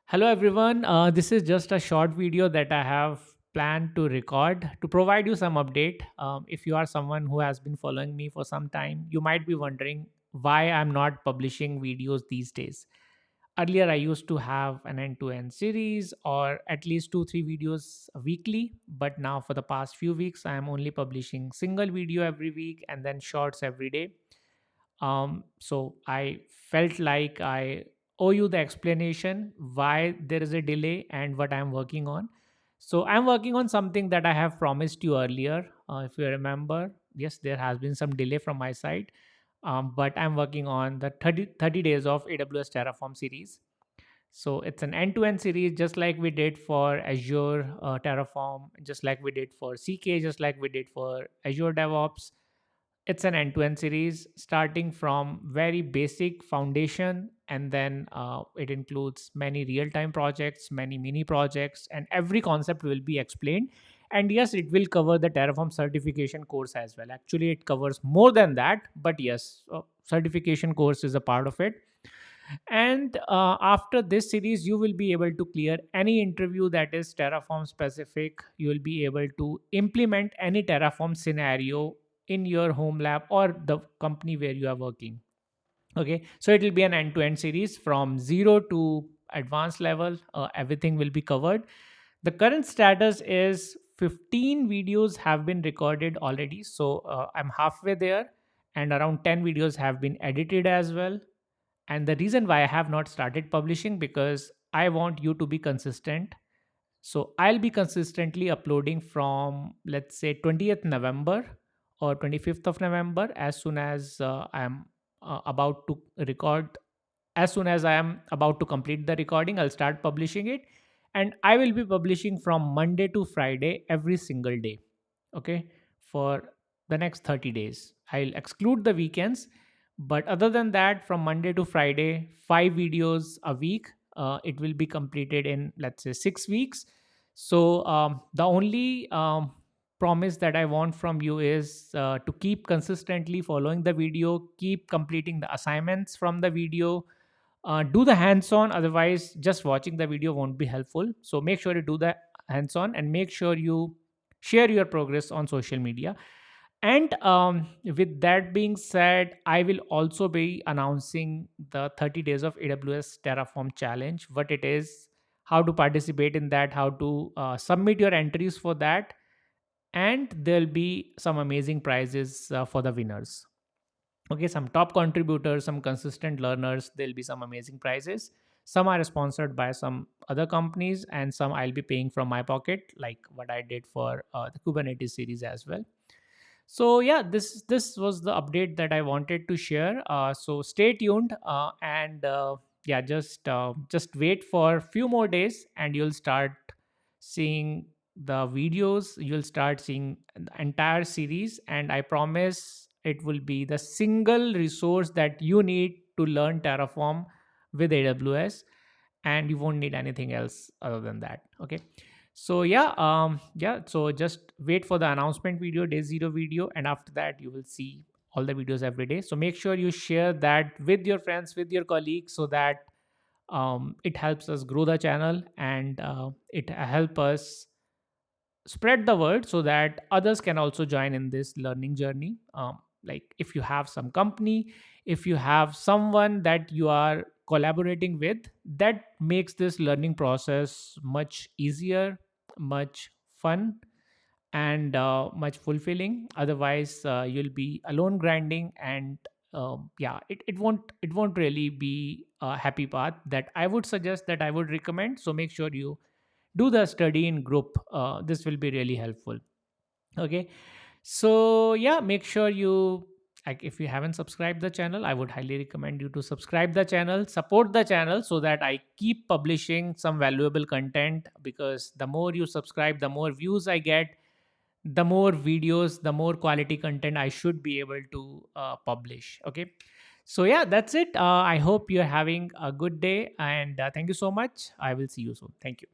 Hello everyone, this is just a short video that I have planned to record to provide you some update. If you are someone who has been following me for some time, you might be wondering why I'm not publishing videos these days. Earlier, I used to have an end-to-end series or at least 2-3 videos weekly, but now for the past few weeks, I am only publishing single video every week and then shorts every day. So I felt like I owe you the explanation why there is a delay and what I'm working on. So I'm working on something that I have promised you earlier. If you remember, yes, there has been some delay from my side, but I'm working on the 30 days of AWS Terraform series. So it's an end-to-end series, just like we did for Azure Terraform, just like we did for CK, just like we did for Azure DevOps. It's an end-to-end series starting from very basic foundation, and then it includes many real-time projects, many mini projects, and every concept will be explained. And yes, it will cover the Terraform certification course as well. Actually, it covers more than that, but yes, certification course is a part of it. And after this series, you will be able to clear any interview that is Terraform specific. You will be able to implement any Terraform scenario in your home lab or the company where you are working. Okay, so it will be an end-to-end series from zero to advanced level. Everything will be covered. The current status is 15 videos have been recorded already. So I'm halfway there, and around 10 videos have been edited as well. And the reason why I have not started publishing, because I want you to be consistent. So I'll be consistently uploading from, let's say, 20th November or 25th of November. As soon as I'm about to record, as soon as I am about to complete the recording, I'll start publishing it. And I will be publishing from Monday to Friday every single day. Okay, for the next 30 days. I'll exclude the weekends, but other than that, from Monday to Friday, 5 videos a week. It will be completed in, let's say, 6 weeks. So the only promise that I want from you is to keep consistently following the video, keep completing the assignments from the video, do the hands-on. Otherwise, just watching the video won't be helpful. So make sure you do the hands-on and make sure you share your progress on social media. And with that being said, I will also be announcing the 30 days of AWS Terraform challenge, what it is, how to participate in that, how to submit your entries for that, and there'll be some amazing prizes for the winners. Okay, some top contributors, some consistent learners, there'll be some amazing prizes. Some are sponsored by some other companies, and some I'll be paying from my pocket, like what I did for the Kubernetes series as well. So yeah, this was the update that I wanted to share. So stay tuned, and yeah, just wait for a few more days, and you'll start seeing the videos. You'll start seeing the entire series, and I promise it will be the single resource that you need to learn Terraform with AWS, and you won't need anything else other than that. Okay, so yeah, so just wait for the announcement video, day zero video, and after that you will see all the videos every day. So make sure you share that with your friends, with your colleagues, so that it helps us grow the channel, and it help us spread the word so that others can also join in this learning journey. Like if you have some company, if you have someone that you are collaborating with, that makes this learning process much easier, much fun, and much fulfilling. Otherwise you'll be alone grinding, and yeah, it won't really be a happy path that I would suggest, that I would recommend. So make sure you do the study in group. This will be really helpful. Okay, so yeah, make sure you, like, if you haven't subscribed the channel, I would highly recommend you to subscribe the channel, support the channel, so that I keep publishing some valuable content. Because the more you subscribe, the more views I get, the more videos, the more quality content I should be able to publish. Okay, so yeah, that's it. I hope you're having a good day, and thank you so much. I will see you soon. Thank you.